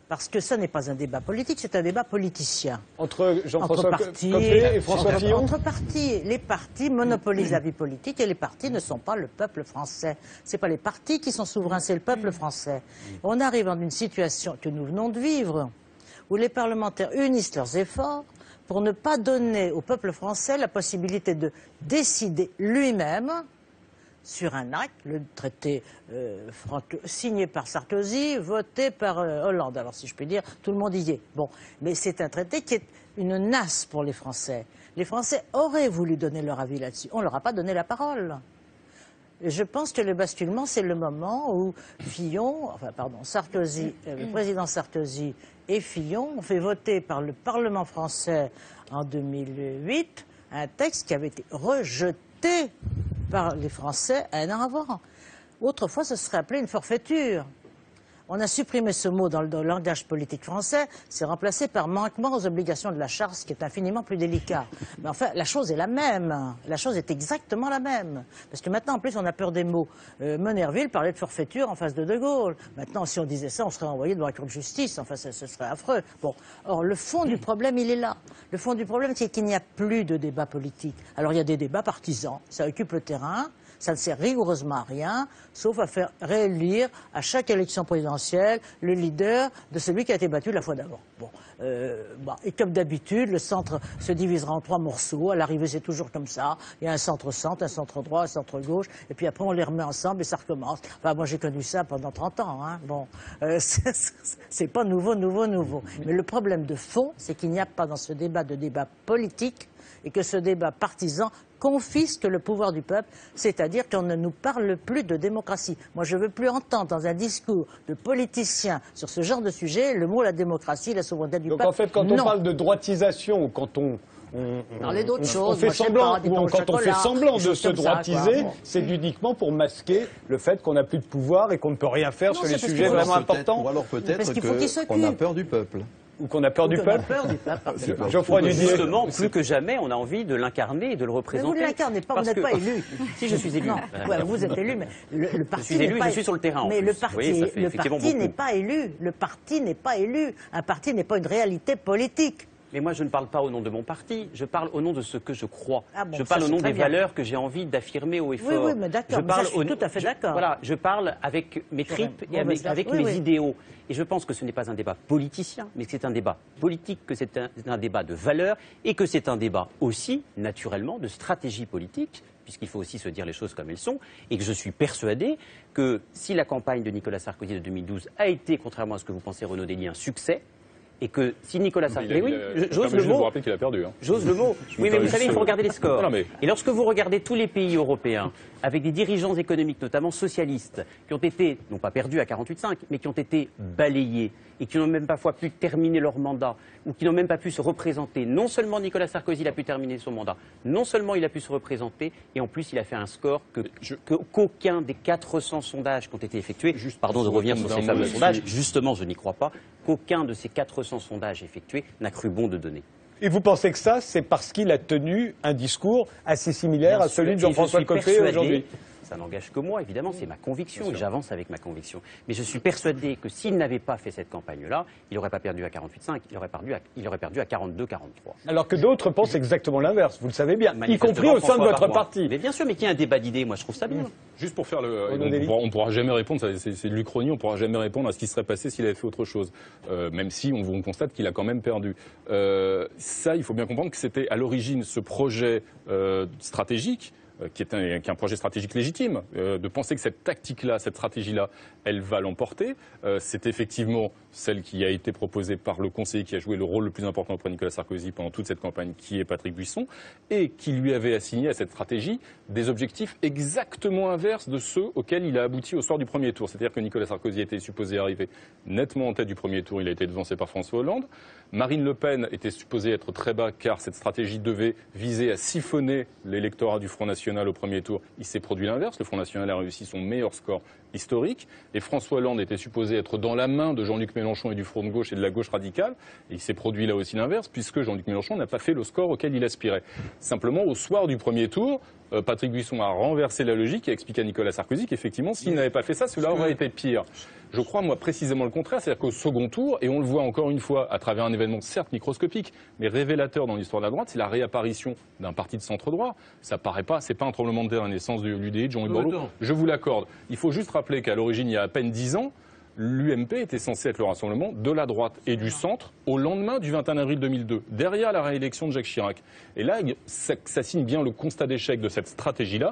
Parce que ce n'est pas un débat politique, c'est un débat politicien. Entre Jean-François Copé et François Fillon. Entre partis. Les partis monopolisent la vie politique et les partis ne sont pas le peuple français. Ce n'est pas les partis qui sont souverains, c'est le peuple français. On arrive dans une situation que nous venons de vivre, où les parlementaires unissent leurs efforts pour ne pas donner au peuple français la possibilité de décider lui-même sur un acte, le traité signé par Sarkozy, voté par Hollande. Alors si je puis dire, tout le monde y est. Bon, mais c'est un traité qui est une nasse pour les Français. Les Français auraient voulu donner leur avis là-dessus. On ne leur a pas donné la parole. Et je pense que le basculement, c'est le moment où Sarkozy, le président Sarkozy et Fillon ont fait voter par le Parlement français en 2008 un texte qui avait été rejeté par les Français un an avant. Autrefois, ce serait appelé une forfaiture. On a supprimé ce mot dans le langage politique français, c'est remplacé par manquement aux obligations de la charte, ce qui est infiniment plus délicat. Mais enfin, la chose est la même. La chose est exactement la même. Parce que maintenant, en plus, on a peur des mots. Monnerville parlait de forfaiture en face de De Gaulle. Maintenant, si on disait ça, on serait envoyé devant la Cour de justice. Enfin, ce serait affreux. Bon. Or, le fond du problème, il est là. Le fond du problème, c'est qu'il n'y a plus de débat politique. Alors, il y a des débats partisans. Ça occupe le terrain. Ça ne sert rigoureusement à rien, sauf à faire réélire à chaque élection présidentielle le leader de celui qui a été battu la fois d'avant. Bon, et comme d'habitude, le centre se divisera en 3 morceaux. À l'arrivée, c'est toujours comme ça. Il y a un centre-centre, un centre-droit, un centre-gauche, et puis après, on les remet ensemble et ça recommence. Enfin, moi, j'ai connu ça pendant 30 ans. Hein. Bon, c'est pas nouveau. Mais le problème de fond, c'est qu'il n'y a pas dans ce débat de débat politique et que ce débat partisan confisque le pouvoir du peuple, c'est-à-dire qu'on ne nous parle plus de démocratie. Moi, je ne veux plus entendre dans un discours de politiciens sur ce genre de sujet le mot la démocratie, la souveraineté du peuple. Donc en fait, quand on parle de droitisation, ou quand on fait semblant de se droitiser, c'est uniquement pour masquer le fait qu'on n'a plus de pouvoir et qu'on ne peut rien faire sur les sujets vraiment importants. Ou alors peut-être qu'on a peur du peuple. Ou qu'on a peur du peuple. Geoffroy Dudier. Justement, plus que jamais, on a envie de l'incarner et de le représenter. Mais vous ne l'incarnez pas, vous n'êtes pas élu. Si, je suis élu. Non, vous êtes élu, mais le parti je suis élu, je suis sur le terrain. Mais le parti n'est pas élu. Le parti n'est pas élu. Un parti n'est pas une réalité politique. Mais moi, je ne parle pas au nom de mon parti, je parle au nom de ce que je crois. Je parle au nom des valeurs que j'ai envie d'affirmer haut et fort. Oui, mais d'accord, je suis tout à fait d'accord. Voilà, je parle avec mes tripes et avec mes idéaux. Et je pense que ce n'est pas un débat politicien, mais que c'est un débat politique, que c'est un débat de valeurs et que c'est un débat aussi, naturellement, de stratégie politique, puisqu'il faut aussi se dire les choses comme elles sont, et que je suis persuadé que si la campagne de Nicolas Sarkozy de 2012 a été, contrairement à ce que vous pensez, Renaud Dély, un succès, et que si Nicolas Sarkozy... Oui, j'ose le mot. Je vous rappelle qu'il a perdu. Hein. J'ose le mot. Oui, mais vous savez, il faut regarder les scores. Et lorsque vous regardez tous les pays européens, avec des dirigeants économiques, notamment socialistes, qui ont été, non pas perdus à 48,5, mais qui ont été balayés, et qui n'ont même pas pu terminer leur mandat, ou qui n'ont même pas pu se représenter. Non seulement Nicolas Sarkozy a pu terminer son mandat, non seulement il a pu se représenter, et en plus il a fait un score qu'aucun des 400 sondages qui ont été effectués, pardon de revenir sur ces fameux sondages, justement je n'y crois pas, qu'aucun de ces 400 sondages effectués n'a cru bon de donner. Et vous pensez que ça, c'est parce qu'il a tenu un discours assez similaire à celui de Jean-François Copé aujourd'hui? Ça n'engage que moi, évidemment, c'est ma conviction et j'avance avec ma conviction. Mais je suis persuadé que s'il n'avait pas fait cette campagne-là, il n'aurait pas perdu à 48,5, il aurait perdu à 42, 43. Alors que d'autres pensent exactement l'inverse, vous le savez bien, y compris au sein de votre parti. Mais bien sûr, mais qu'il y ait un débat d'idées, moi je trouve ça bien. Juste pour faire on ne pourra jamais répondre, c'est de l'Uchronie, on ne pourra jamais répondre à ce qui serait passé s'il avait fait autre chose. Même si on constate qu'il a quand même perdu. Ça, il faut bien comprendre que c'était à l'origine ce projet stratégique qui est un projet stratégique légitime, de penser que cette tactique-là, cette stratégie-là, elle va l'emporter. C'est effectivement celle qui a été proposée par le conseiller qui a joué le rôle le plus important auprès de Nicolas Sarkozy pendant toute cette campagne, qui est Patrick Buisson, et qui lui avait assigné à cette stratégie des objectifs exactement inverses de ceux auxquels il a abouti au soir du premier tour. C'est-à-dire que Nicolas Sarkozy était supposé arriver nettement en tête du premier tour, il a été devancé par François Hollande. Marine Le Pen était supposée être très bas car cette stratégie devait viser à siphonner l'électorat du Front National au premier tour. Il s'est produit l'inverse, le Front National a réussi son meilleur score historique et François Hollande était supposé être dans la main de Jean-Luc Mélenchon et du Front de gauche et de la gauche radicale et il s'est produit là aussi l'inverse puisque Jean-Luc Mélenchon n'a pas fait le score auquel il aspirait. Simplement, au soir du premier tour, Patrick Buisson a renversé la logique et a expliqué à Nicolas Sarkozy qu'effectivement, s'il n'avait pas fait ça, cela aurait été pire. Je crois, moi, précisément le contraire, c'est-à-dire qu'au second tour, et on le voit encore une fois à travers un événement certes microscopique, mais révélateur dans l'histoire de la droite, c'est la réapparition d'un parti de centre-droit. Ça paraît pas, c'est pas un tremblement de terre, la naissance de l'UDI, de Jean-Yves Borloo. Je vous l'accorde. Il faut juste rappeler qu'à l'origine, il y a à peine 10 ans, l'UMP était censé être le rassemblement de la droite et du centre au lendemain du 21 avril 2002, derrière la réélection de Jacques Chirac. Et là, ça signe bien le constat d'échec de cette stratégie-là,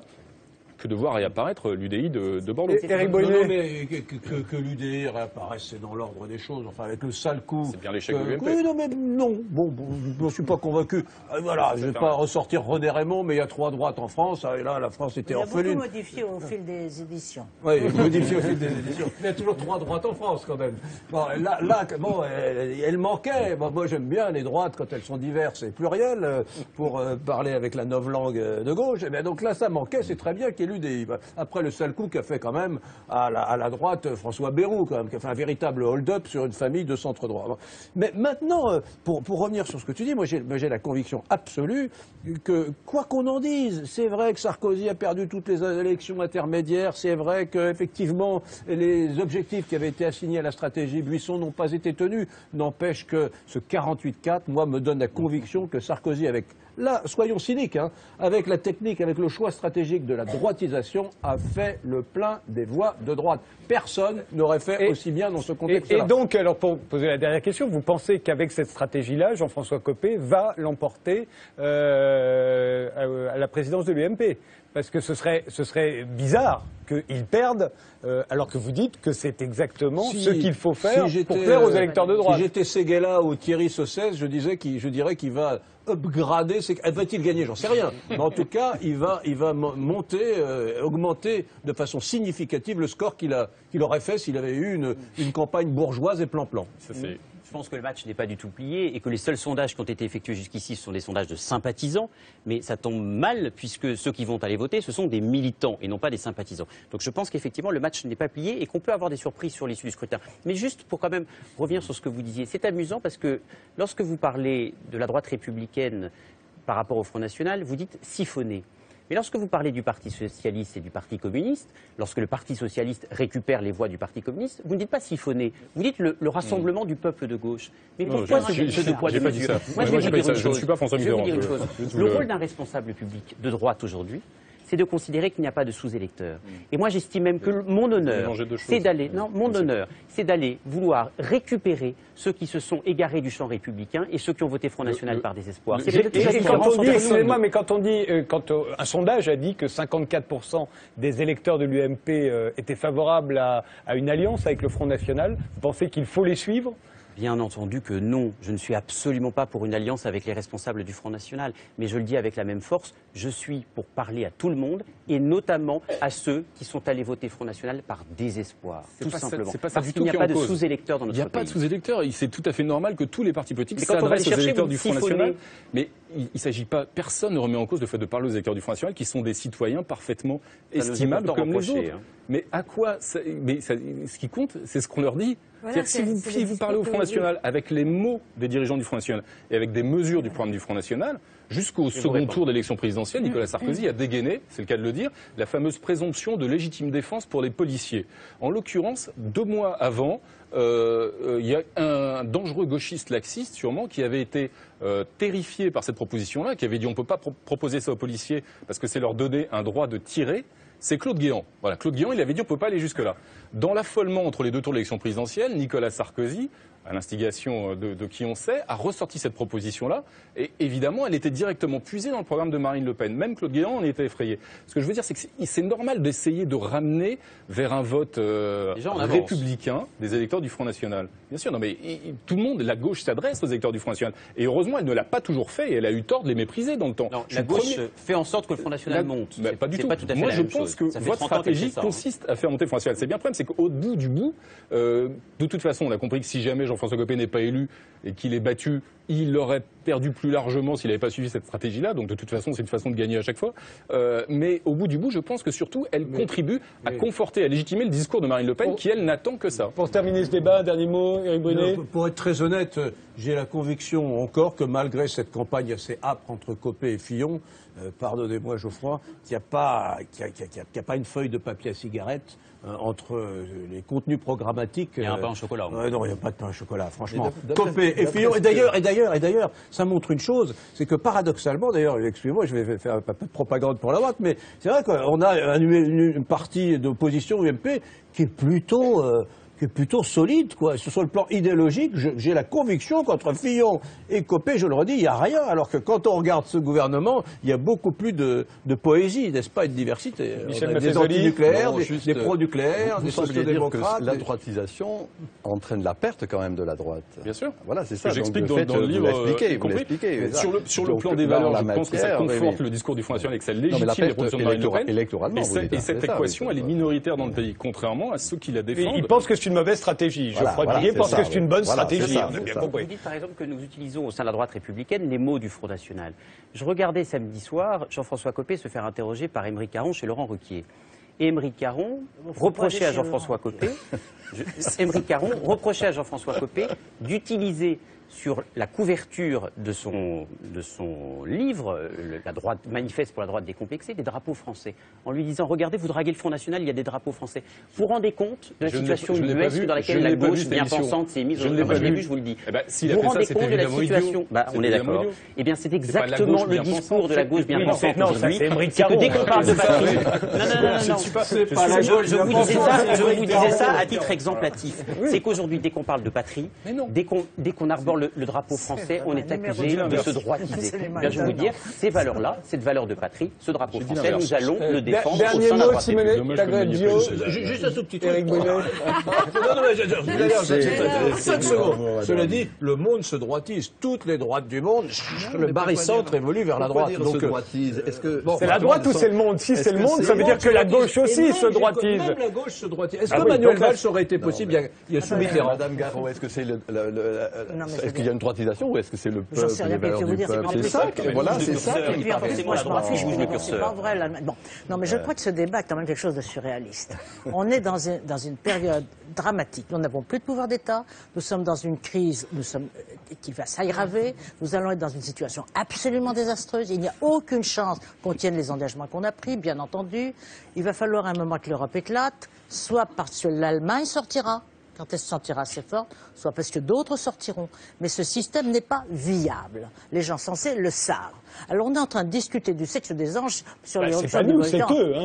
que de voir réapparaître l'UDI de Borloo. Éric Boyer. Non, mais que l'UDI réapparaisse, c'est dans l'ordre des choses. Enfin, avec le sale coup. C'est bien l'échec de l'UMP. Oui, non, mais non. Bon, je ne suis pas convaincu. Voilà, je ne vais pas ressortir René Raymond, mais il y a 3 droites en France. Et là, la France était orpheline. Il y a beaucoup modifié au fil des éditions. Oui, modifié au fil des éditions. Mais il y a toujours 3 droites en France, quand même. Bon, là bon, elle manquait. Bon, moi, j'aime bien les droites quand elles sont diverses et plurielles, pour parler avec la novlangue de gauche. Et bien, donc là, ça manquait. C'est très bien qu'il y ait l'UDI. Après le sale coup qu'a fait quand même à la droite François Bayrou, quand même, qui a fait un véritable hold-up sur une famille de centre-droit. Mais maintenant, pour revenir sur ce que tu dis, moi j'ai la conviction absolue que, quoi qu'on en dise, c'est vrai que Sarkozy a perdu toutes les élections intermédiaires, c'est vrai qu'effectivement les objectifs qui avaient été assignés à la stratégie Buisson n'ont pas été tenus. N'empêche que ce 48-4, moi, me donne la conviction que Sarkozy, là, soyons cyniques, hein, avec la technique, avec le choix stratégique de la droitisation, a fait le plein des voix de droite. Personne n'aurait fait aussi bien dans ce contexte-là. Et donc, alors pour poser la dernière question, vous pensez qu'avec cette stratégie-là, Jean-François Copé va l'emporter à la présidence de l'UMP? Parce que ce serait bizarre qu'il perde, alors que vous dites que c'est exactement ce qu'il faut faire pour plaire aux électeurs de droite. Si j'étais Séguéla ou Thierry Saucès, je dirais qu'il va upgrader. Va-t-il gagner? J'en sais rien. Mais en tout cas, il va monter, augmenter de façon significative le score qu'il aurait fait s'il avait eu une campagne bourgeoise et plan-plan. Je pense que le match n'est pas du tout plié et que les seuls sondages qui ont été effectués jusqu'ici sont des sondages de sympathisants, mais ça tombe mal puisque ceux qui vont aller voter, ce sont des militants et non pas des sympathisants. Donc je pense qu'effectivement le match n'est pas plié et qu'on peut avoir des surprises sur l'issue du scrutin. Mais juste pour quand même revenir sur ce que vous disiez, c'est amusant parce que lorsque vous parlez de la droite républicaine par rapport au Front National, vous dites siphonner. Mais lorsque vous parlez du Parti socialiste et du Parti communiste, lorsque le Parti socialiste récupère les voix du Parti communiste, vous ne dites pas siphonner, vous dites le rassemblement du peuple de gauche. Mais pourquoi ce deux poids deux mesures? Moi, je vais vous dire une chose. Je ne suis pas François Mitterrand. Le rôle d'un responsable public de droite aujourd'hui, c'est de considérer qu'il n'y a pas de sous-électeurs. Et moi, j'estime même que mon honneur, c'est d'aller, c'est d'aller vouloir récupérer ceux qui se sont égarés du champ républicain et ceux qui ont voté Front National par désespoir. Excusez-moi, mais quand un sondage a dit que 54% des électeurs de l'UMP étaient favorables à une alliance avec le Front National, vous pensez qu'il faut les suivre ? Bien entendu que non, je ne suis absolument pas pour une alliance avec les responsables du Front National, mais je le dis avec la même force, je suis pour parler à tout le monde et notamment à ceux qui sont allés voter Front National par désespoir, tout simplement. Parce qu'il n'y a pas de sous-électeurs dans notre pays. Il n'y a pas de sous-électeurs, c'est tout à fait normal que tous les partis politiques s'adressent aux électeurs du Front National, mais il ne s'agit pas, personne ne remet en cause le fait de parler aux électeurs du Front National qui sont des citoyens parfaitement estimables comme les autres. Mais à quoi ce qui compte, c'est ce qu'on leur dit. Voilà, si vous parlez au Front National avec les mots des dirigeants du Front National et avec des mesures du programme du Front National, jusqu'au second tour d'élection présidentielle, Nicolas Sarkozy a dégainé, c'est le cas de le dire, la fameuse présomption de légitime défense pour les policiers. En l'occurrence, 2 mois avant, il y a un dangereux gauchiste laxiste, sûrement, qui avait été terrifié par cette proposition-là, qui avait dit on ne peut pas proposer ça aux policiers parce que c'est leur donner un droit de tirer. C'est Claude Guéant. Voilà, Claude Guéant, il avait dit on ne peut pas aller jusque-là. Dans l'affolement entre les 2 tours de l'élection présidentielle, Nicolas Sarkozy à l'instigation de qui on sait, a ressorti cette proposition-là. Et évidemment, elle était directement puisée dans le programme de Marine Le Pen. Même Claude Guéant en était effrayé. Ce que je veux dire, c'est que c'est normal d'essayer de ramener vers un vote républicain des électeurs du Front National. Bien sûr, non mais tout le monde, la gauche s'adresse aux électeurs du Front National. Et heureusement, elle ne l'a pas toujours fait et elle a eu tort de les mépriser dans le temps. Non, la gauche fait en sorte que le Front National monte. Pas du tout. Pas tout à fait Moi, la je même pense chose. que votre stratégie consiste à faire monter le Front National. C'est bien le problème, c'est qu'au bout du bout, de toute façon, on a compris que si jamais Jean-François Copé n'est pas élu et qu'il est battu, il aurait perdu plus largement s'il n'avait pas suivi cette stratégie-là. Donc de toute façon, c'est une façon de gagner à chaque fois. Mais au bout du bout, je pense que surtout, elle contribue à conforter, à légitimer le discours de Marine Le Pen, qui elle n'attend que ça. Pour terminer ce débat, un dernier mot, Éric Brunet. Pour être très honnête, j'ai la conviction encore que malgré cette campagne assez âpre entre Copé et Fillon, pardonnez-moi Geoffroy, qu'il n'y a pas une feuille de papier à cigarette entre les contenus programmatiques. Il y a un pain au chocolat. Non, il n'y a pas de pain au chocolat, franchement. Copé et Fillon. Et d'ailleurs, ça montre une chose, c'est que paradoxalement, d'ailleurs, excusez-moi, je vais faire un peu de propagande pour la droite, mais c'est vrai qu'on a une partie d'opposition UMP qui est plutôt solide, quoi. Sur le plan idéologique, j'ai la conviction qu'entre Fillon et Copé, je le redis, il n'y a rien. Alors que quand on regarde ce gouvernement, il y a beaucoup plus de poésie, n'est-ce pas, et de diversité. Des antinucléaires, des pro-nucléaires, des sociodémocrates. La droitisation entraîne la perte quand même de la droite. Bien sûr. Voilà, c'est ça. J'explique dans le livre. Vous l'expliquez. Sur le plan des valeurs, je pense que ça conforte le discours du Front National et que ça légitime les positions de Marine Le Pen. Et cette équation, elle est minoritaire dans le pays, contrairement à ceux qui la défendent. Ils pensent que c'est une mauvaise stratégie. Geoffroy Billier pense que c'est une bonne stratégie. On a bien compris. Vous dites par exemple que nous utilisons au sein de la droite républicaine les mots du Front National. Je regardais samedi soir Jean-François Copé se faire interroger par Aymeric Caron chez Laurent Ruquier. Et Aymeric Caron reprochait à Jean-François Copé, d'utiliser sur la couverture de son livre, la droite manifeste pour la droite décomplexée, des drapeaux français, en lui disant regardez, vous draguez le Front National, il y a des drapeaux français. Vous vous rendez compte de la situation ubuesque dans laquelle la gauche bien pensante s'est mise. Moi je l'ai vu, je vous le dis. Vous vous rendez compte de la situation. On est d'accord. Eh bien c'est exactement le discours de la gauche bien pensante aujourd'hui. C'est que dès qu'on parle de patrie, je vous disais ça à titre exemplatif. C'est qu'aujourd'hui dès qu'on parle de patrie, dès qu'on arbore le drapeau français, on est accusé de se droitiser. Bien, je vais vous dire, ces valeurs-là, cette valeur de patrie, ce drapeau français, nous allons le défendre au sein de la droite. Simonette Tagradio. Juste un tout petit truc. Éric Brunet. Non, 5 secondes. Cela dit, le monde se droitise. Toutes les droites du monde, le barycentre évolue vers la droite. Donc, c'est la droite ou c'est le monde? Si c'est le monde, ça veut dire que la gauche aussi se droitise. Même la gauche se droitise. Est-ce que Manuel Valls aurait été possible? Il y a sous Mitterrand. Madame Garot, est-ce que c'est est-ce qu'il y a une droitisation ou est-ce que c'est le peuple, les valeurs du peuple? C'est ça, voilà, c'est ça. Moi, je m'en fiche, c'est pas vrai. Bon, non, mais je crois que ce débat est quand même quelque chose de surréaliste. On est dans une période dramatique. Nous n'avons plus de pouvoir d'État. Nous sommes dans une crise qui va s'aggraver. Nous allons être dans une situation absolument désastreuse. Il n'y a aucune chance qu'on tienne les engagements qu'on a pris, bien entendu. Il va falloir un moment que l'Europe éclate, soit parce que l'Allemagne sortira, quand elle se sentira assez forte, soit parce que d'autres sortiront. Mais ce système n'est pas viable. Les gens censés le savent. Alors on est en train de discuter du sexe des anges sur les c'est pas nous, c'est eux.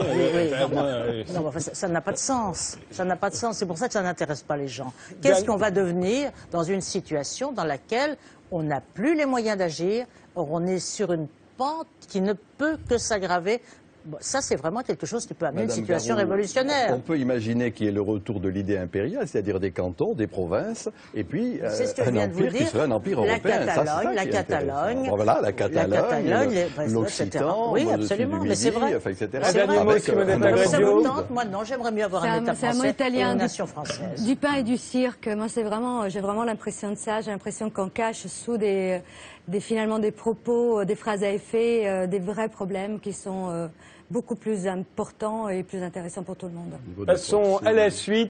Non, ça n'a pas de sens. Ça n'a pas de sens. C'est pour ça que ça n'intéresse pas les gens. Qu'est-ce qu'on va devenir dans une situation dans laquelle on n'a plus les moyens d'agir? Or, on est sur une pente qui ne peut que s'aggraver. Bon, ça, c'est vraiment quelque chose qui peut amener une situation révolutionnaire. On peut imaginer qu'il y ait le retour de l'idée impériale, c'est-à-dire des cantons, des provinces, et puis un empire qui serait un empire européen. La Catalogne, voilà, la Catalogne, l'Occitan, oui, absolument, mais c'est vrai. Un dernier mot, Simonette Tagradio. Moi, non, j'aimerais mieux avoir un État français et une nation française. Du pain et du cirque, moi, j'ai vraiment l'impression de ça. J'ai l'impression qu'on cache sous finalement des propos, des phrases à effet, des vrais problèmes qui sont beaucoup plus importants et plus intéressants pour tout le monde. Passons à la suite.